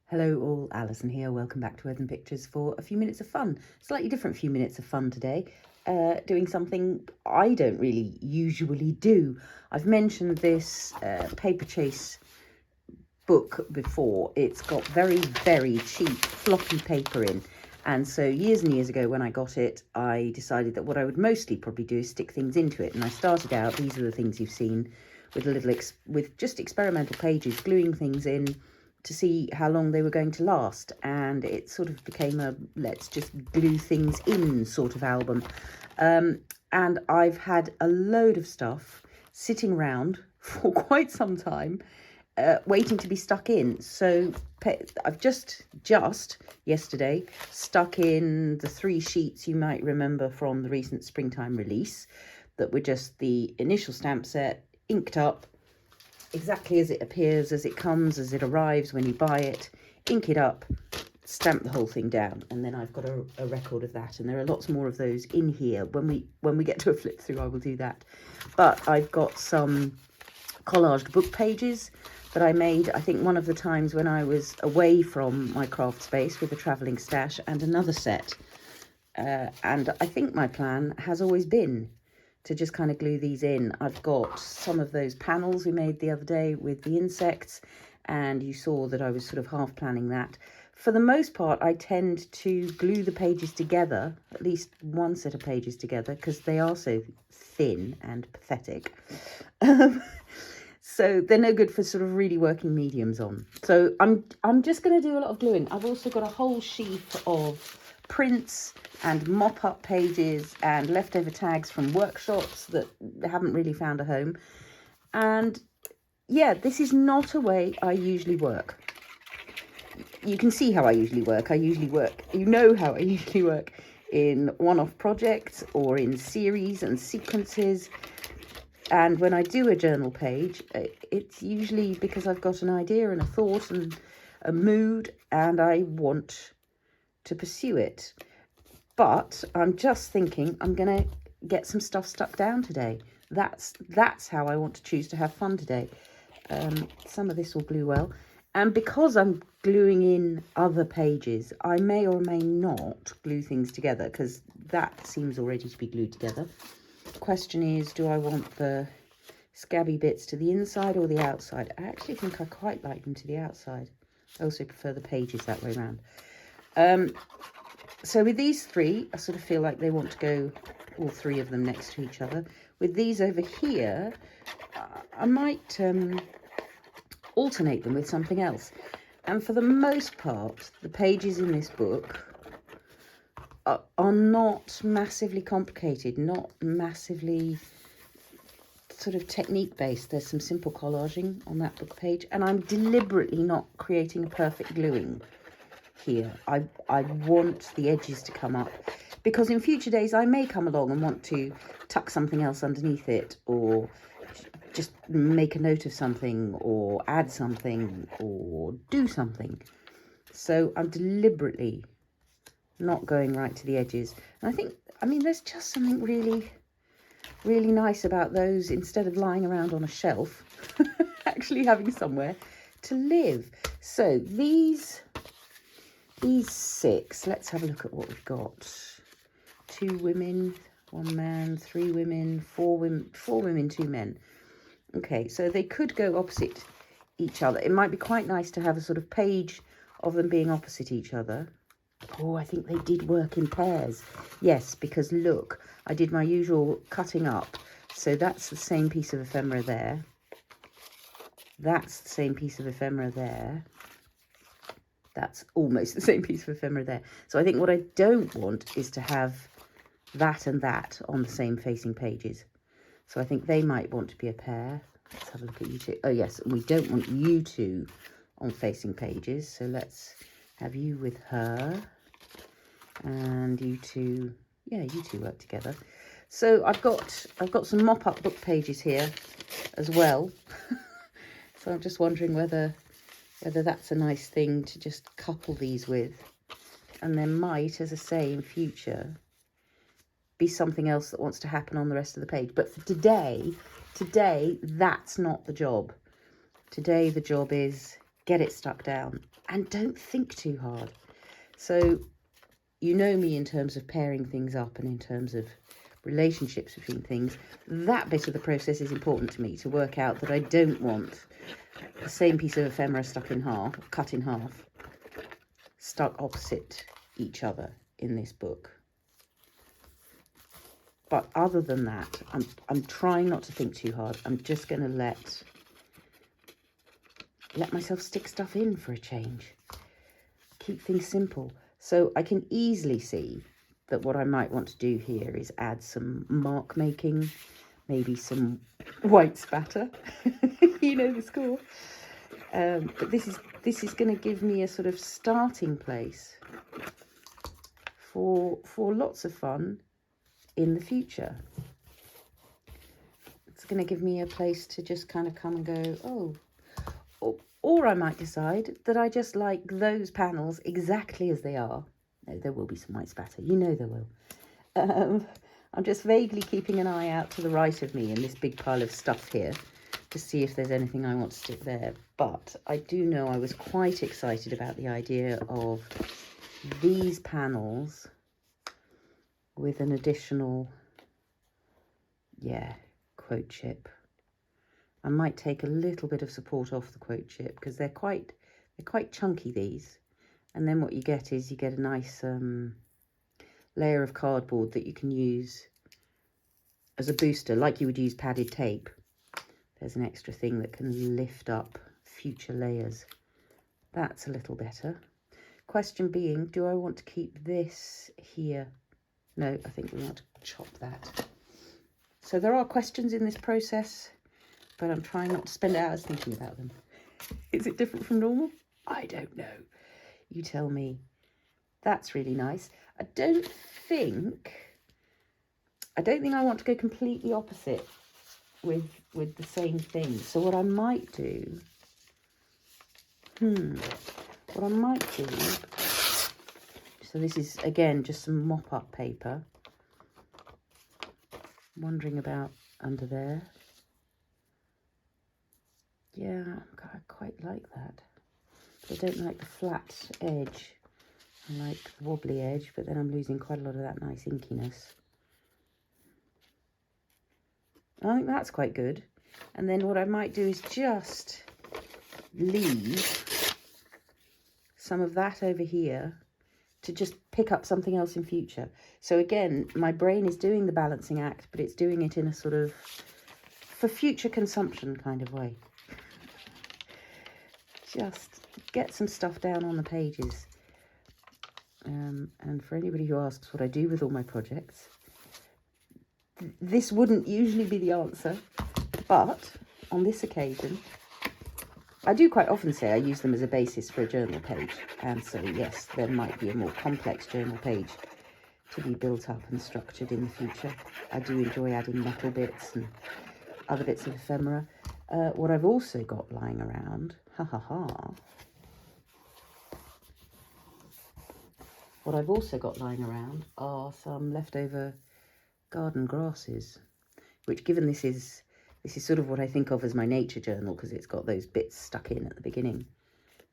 Hello all, Alison here. Welcome back to Earthen Pictures for a few minutes of fun. Slightly different few minutes of fun today. Doing something I don't really usually do. I've mentioned this Paper Chase book before. It's got very, very cheap floppy paper in. And so years and years ago when I got it, I decided that what I would mostly probably do is stick things into it. And I started out, these are the things you've seen, with a little, with just experimental pages, gluing things in to see how long they were going to last, and it sort of became a let's just glue things in sort of album. And I've had a load of stuff sitting around for quite some time, waiting to be stuck in. So I've just yesterday stuck in the 3 sheets you might remember from the recent springtime release that were just the initial stamp set, inked up exactly as it appears, as it comes, as it arrives when you buy it, ink it up, stamp the whole thing down. And then I've got a record of that, and there are lots more of those in here. When we get to a flip through, I will do that. But I've got some collaged book pages that I made, I think one of the times when I was away from my craft space with a travelling stash, and another set. And I think my plan has always been to just kind of glue these in. I've got some of those panels we made the other day with the insects, and you saw that I was sort of half planning that. For the most part, I tend to glue the pages together, at least one set of pages together, because they are so thin and pathetic. So they're no good for sort of really working mediums on. So I'm just going to do a lot of gluing. I've also got a whole sheaf of prints and mop-up pages and leftover tags from workshops that haven't really found a home. And yeah, this is not a way I usually work. You can see how I usually work. You know how I usually work in one-off projects or in series and sequences. And when I do a journal page, it's usually because I've got an idea and a thought and a mood, and I want to pursue it. But I'm just thinking I'm going to get some stuff stuck down today. That's how I want to choose to have fun today. Some of this will glue well. And because I'm gluing in other pages, I may or may not glue things together, because that seems already to be glued together. The question is, do I want the scabby bits to the inside or the outside? I actually think I quite like them to the outside. I also prefer the pages that way around. So with these 3, I sort of feel like they want to go, all 3 of them, next to each other. With these over here, I might alternate them with something else. And for the most part, the pages in this book are not massively complicated, not massively sort of technique based. There's some simple collaging on that book page, and I'm deliberately not creating a perfect gluing here. I want the edges to come up, because in future days I may come along and want to tuck something else underneath it, or just make a note of something, or add something, or do something. So I'm deliberately not going right to the edges. And I mean, there's just something really, really nice about those, instead of lying around on a shelf, actually having somewhere to live. So these 6, let's have a look at what we've got. 2 women, 1 man, 3 women, 4 women, 2 men. Okay, so they could go opposite each other. It might be quite nice to have a sort of page of them being opposite each other. Oh, I think they did work in pairs. Yes, because look, I did my usual cutting up. So that's the same piece of ephemera there. That's the same piece of ephemera there. That's almost the same piece of ephemera there. So I think what I don't want is to have that and that on the same facing pages. So I think they might want to be a pair. Let's have a look at you 2. Oh yes, we don't want you 2 on facing pages. So let's have you with her, and you 2, yeah, you 2 work together. So I've got some mop-up book pages here as well. So I'm just wondering whether that's a nice thing to just couple these with. And there might, as I say, in future, be something else that wants to happen on the rest of the page. But for today, that's not the job. Today the job is get it stuck down, and don't think too hard. So you know me in terms of pairing things up and in terms of relationships between things. That bit of the process is important to me, to work out that I don't want the same piece of ephemera stuck in half, cut in half, stuck opposite each other in this book. But other than that, I'm trying not to think too hard. I'm just going to let myself stick stuff in for a change. Keep things simple. So I can easily see that what I might want to do here is add some mark making, maybe some white spatter. You know the score. But this is going to give me a sort of starting place for lots of fun in the future. It's going to give me a place to just kind of come and go, oh, or I might decide that I just like those panels exactly as they are. No, there will be some white spatter, you know there will. I'm just vaguely keeping an eye out to the right of me in this big pile of stuff here to see if there's anything I want to stick there. But I do know I was quite excited about the idea of these panels with an additional, quote chip. I might take a little bit of support off the quote chip because they're quite chunky, these. And then what you get is you get a nice layer of cardboard that you can use as a booster, like you would use padded tape. There's an extra thing that can lift up future layers. That's a little better. Question being, do I want to keep this here? No, I think we want to chop that. So there are questions in this process, but I'm trying not to spend hours thinking about them. Is it different from normal? I don't know. You tell me. That's really nice. I don't think I want to go completely opposite with the same thing. So what I might do, so this is again just some mop-up paper. I'm wondering about under there. Yeah, I quite like that. But I don't like the flat edge. I like the wobbly edge, but then I'm losing quite a lot of that nice inkiness. I think that's quite good. And then what I might do is just leave some of that over here to just pick up something else in future. So again, my brain is doing the balancing act, but it's doing it in a sort of for future consumption kind of way. Just get some stuff down on the pages. And for anybody who asks what I do with all my projects, this wouldn't usually be the answer, but on this occasion, I do quite often say I use them as a basis for a journal page. And so, yes, there might be a more complex journal page to be built up and structured in the future. I do enjoy adding metal bits and other bits of ephemera. What I've also got lying around, what I've also got lying around are some leftover garden grasses, which, given this is sort of what I think of as my nature journal, because it's got those bits stuck in at the beginning,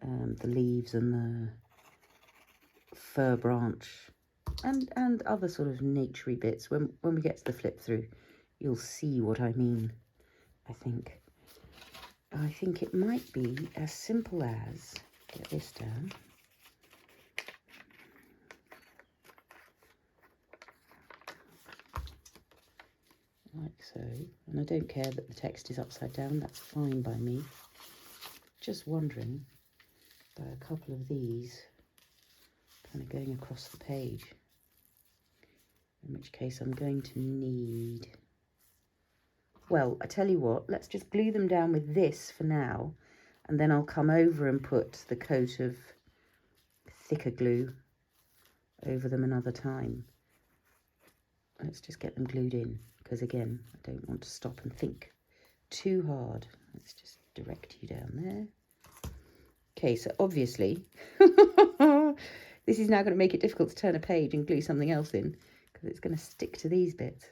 the leaves and the fir branch and other sort of naturey bits. When we get to the flip through, you'll see what I mean. I think it might be as simple as, get this down, like so. And I don't care that the text is upside down, that's fine by me. Just wondering about a couple of these kind of going across the page, in which case I'm going to need, well, I tell you what, let's just glue them down with this for now, and then I'll come over and put the coat of thicker glue over them another time. Let's just get them glued in, because again, I don't want to stop and think too hard. Let's just direct you down there. Okay, so obviously, this is now going to make it difficult to turn a page and glue something else in, because it's going to stick to these bits.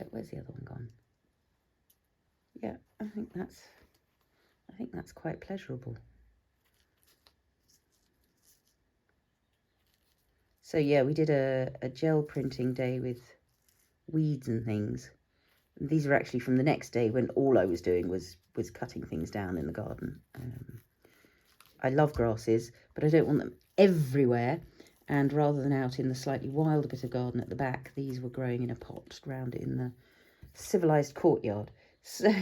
Where's the other one gone? Yeah, I think I think that's quite pleasurable. So yeah, we did a gel printing day with weeds and things. These are actually from the next day when all I was doing was cutting things down in the garden. I love grasses, but I don't want them everywhere. And rather than out in the slightly wild bit of garden at the back, these were growing in a pot ground in the civilized courtyard. So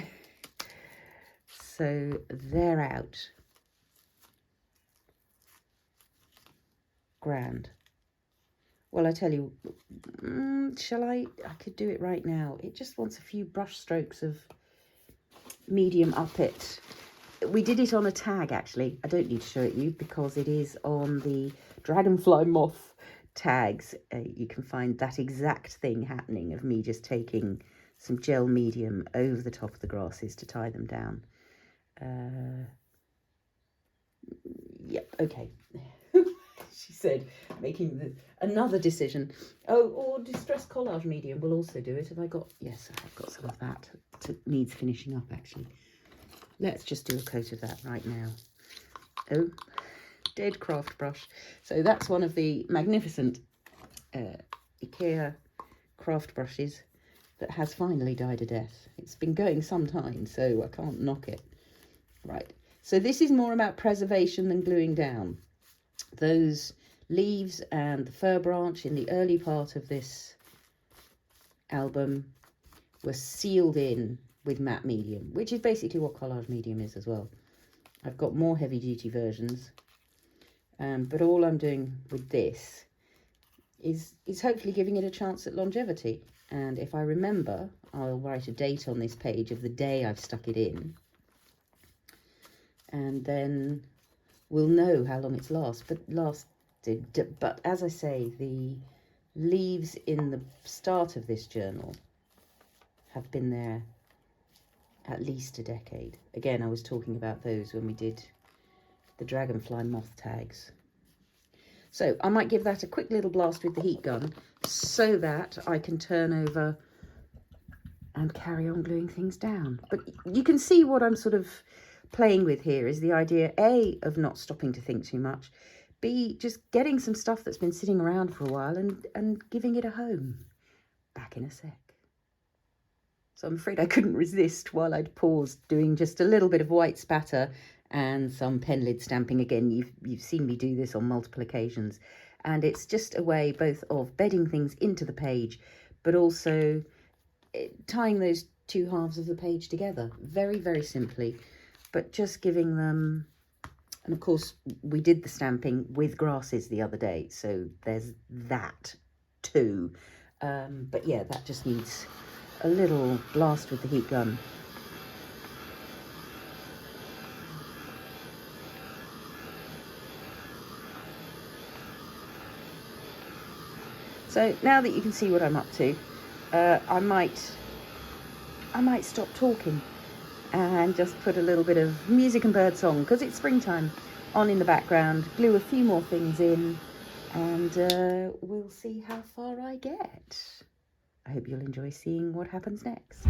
they're out. Grand. Well, I tell you, shall I could do it right now. It just wants a few brush strokes of medium up it. We did it on a tag, actually. I don't need to show it you because it is on the dragonfly moth tags. You can find that exact thing happening of me just taking some gel medium over the top of the grasses to tie them down. Yep, okay. She said, making another decision. Oh, or distress collage medium will also do it. Have I got? Yes, I've got some of that. Needs finishing up, actually. Let's just do a coat of that right now. Oh, dead craft brush. So that's one of the magnificent Ikea craft brushes that has finally died a death. It's been going some time, so I can't knock it. Right, so this is more about preservation than gluing down. Those leaves and the fir branch in the early part of this album were sealed in with matte medium, which is basically what collage medium is as well. I've got more heavy duty versions, but all I'm doing with this is hopefully giving it a chance at longevity. And if I remember, I'll write a date on this page of the day I've stuck it in, and then we'll know how long it's lasted. But as I say, the leaves in the start of this journal have been there at least a decade. Again, I was talking about those when we did the dragonfly moth tags. So I might give that a quick little blast with the heat gun so that I can turn over and carry on gluing things down. But you can see what I'm sort of playing with here is the idea, A, of not stopping to think too much, B, just getting some stuff that's been sitting around for a while and giving it a home. Back in a sec. So I'm afraid I couldn't resist while I'd paused doing just a little bit of white spatter and some pen lid stamping again. You've seen me do this on multiple occasions. And it's just a way both of bedding things into the page, but also tying those two halves of the page together very, very simply, but just giving them, and of course we did the stamping with grasses the other day, so there's that too. But yeah, that just needs a little blast with the heat gun. So now that you can see what I'm up to, I might stop talking and just put a little bit of music and bird song, because it's springtime, on in the background, glue a few more things in, and we'll see how far I get. I hope you'll enjoy seeing what happens next.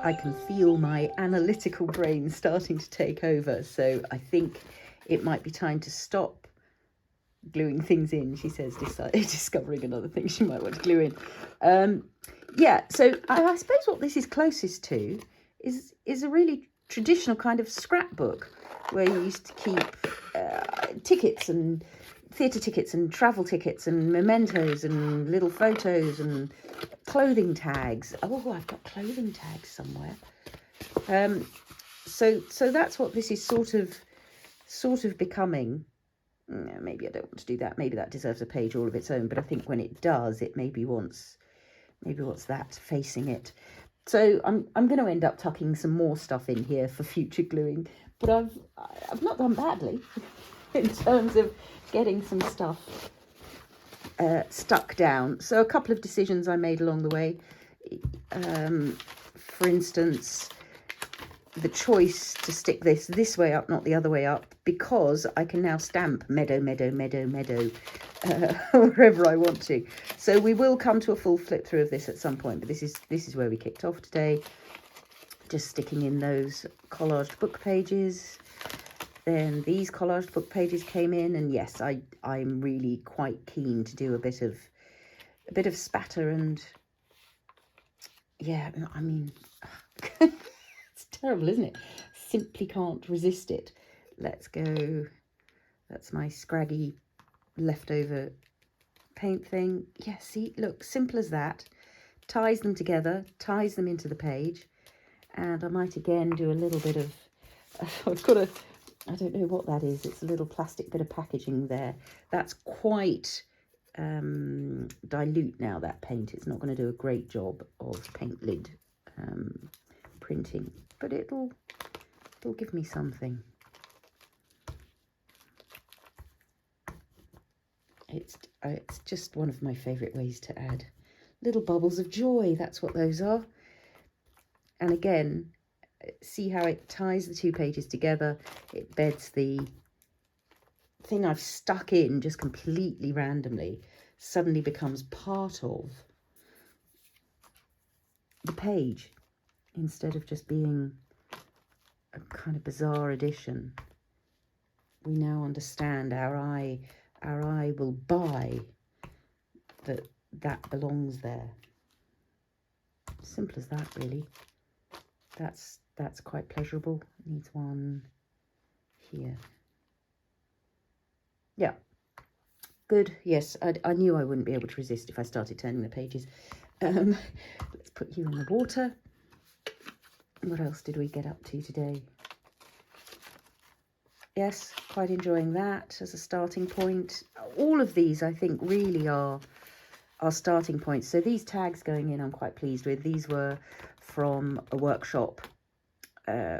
I can feel my analytical brain starting to take over, so I think it might be time to stop gluing things in, she says, discovering another thing she might want to glue in. Yeah, so I suppose what this is closest to is a really traditional kind of scrapbook where you used to keep tickets and theatre tickets and travel tickets and mementos and little photos and clothing tags. Oh, I've got clothing tags somewhere. So that's what this is sort of becoming. Maybe I don't want to do that. Maybe that deserves a page all of its own. But I think when it does, it maybe wants that facing it. So I'm going to end up tucking some more stuff in here for future gluing. But I've not done badly in terms of getting some stuff stuck down. So a couple of decisions I made along the way. For instance, the choice to stick this way up, not the other way up, because I can now stamp meadow, meadow, meadow, meadow, wherever I want to. So we will come to a full flip through of this at some point, but this is where we kicked off today. Just sticking in those collaged book pages. Then these collaged book pages came in, and yes, I'm really quite keen to do a bit of spatter, and yeah, I mean, it's terrible, isn't it? Simply can't resist it. Let's go. That's my scraggy leftover paint thing. Yeah, see, look, simple as that. Ties them together, ties them into the page, and I might again do a little bit of, I've got a, I don't know what that is. It's a little plastic bit of packaging there. That's quite dilute now, that paint. It's not going to do a great job of paint lid printing, but it'll give me something. It's just one of my favourite ways to add little bubbles of joy. That's what those are. And again, see how it ties the two pages together. It beds the thing I've stuck in just completely randomly, suddenly becomes part of the page instead of just being a kind of bizarre addition. We now understand, our eye will buy that belongs there. Simple as that, really. That's quite pleasurable. It needs one here. Yeah, good. Yes, I knew I wouldn't be able to resist if I started turning the pages. Let's put you in the water. What else did we get up to today? Yes, quite enjoying that as a starting point. All of these, I think, really are starting points. So these tags going in, I'm quite pleased with. These were from a workshop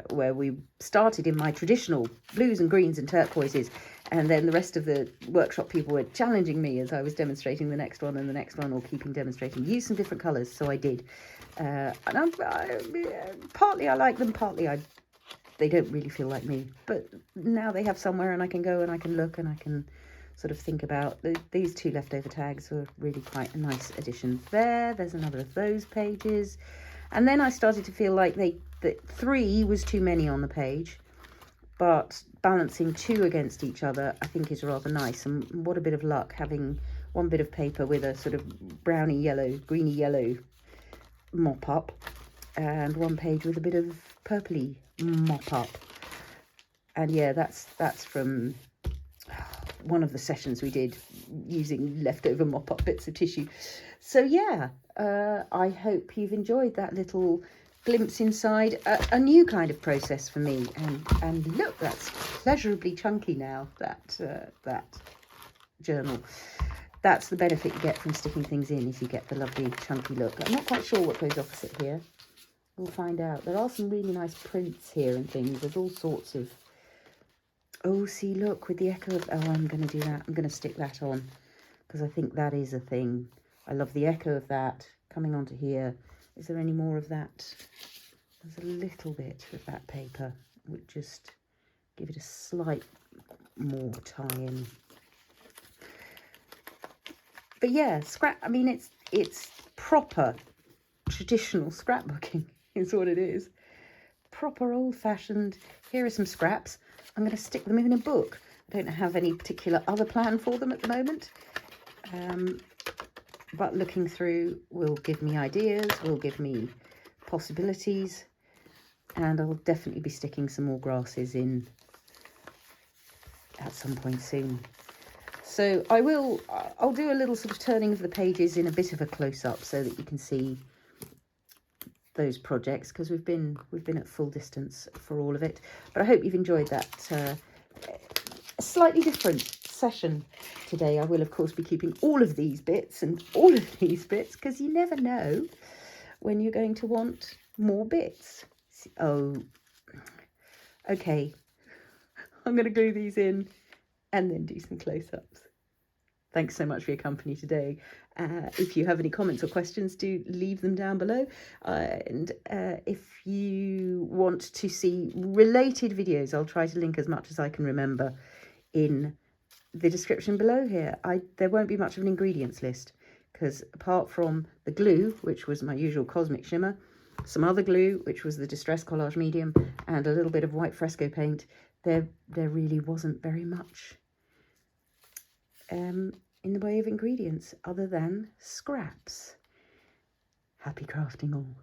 where we started in my traditional blues and greens and turquoises, and then the rest of the workshop people were challenging me as I was demonstrating the next one and the next one, or keeping demonstrating. Use some different colours, so I did. And partly I like them, partly they don't really feel like me. But now they have somewhere, and I can go and I can look and I can sort of think about these two leftover tags were really quite a nice addition there. There's another of those pages. And then I started to feel like that 3 was too many on the page, but balancing 2 against each other I think is rather nice. And what a bit of luck having one bit of paper with a sort of browny yellow, greeny yellow mop up, and one page with a bit of purpley mop up. And yeah, that's from one of the sessions we did using leftover mop up bits of tissue. So yeah, I hope you've enjoyed that little glimpse inside a new kind of process for me. And look, that's pleasurably chunky now, that journal. That's the benefit you get from sticking things in, is you get the lovely chunky look. I'm not quite sure what goes opposite here. We'll find out. There are some really nice prints here and things. There's all sorts of... Oh, see, look, with the echo of... Oh, I'm going to do that. I'm going to stick that on, because I think that is a thing. I love the echo of that coming onto here. Is there any more of that? There's a little bit of that paper. Would just give it a slight more tie-in. But yeah, I mean, it's proper traditional scrapbooking is what it is. Proper old-fashioned. Here are some scraps. I'm going to stick them in a book. don't have any particular other plan for them at the moment. But looking through will give me ideas, will give me possibilities, and I'll definitely be sticking some more grasses in at some point soon. So I'll do a little sort of turning of the pages in a bit of a close-up so that you can see those projects, because we've been at full distance for all of it. But I hope you've enjoyed that slightly different session today. I will of course be keeping all of these bits and all of these bits, because you never know when you're going to want more bits. Oh, okay, I'm going to glue these in and then do some close-ups. Thanks so much for your company today. If you have any comments or questions, do leave them down below. And if you want to see related videos, I'll try to link as much as I can remember in the description below here. There won't be much of an ingredients list, because apart from the glue, which was my usual Cosmic Shimmer, some other glue, which was the Distress Collage Medium, and a little bit of white fresco paint, there really wasn't very much in the way of ingredients other than scraps. Happy crafting all.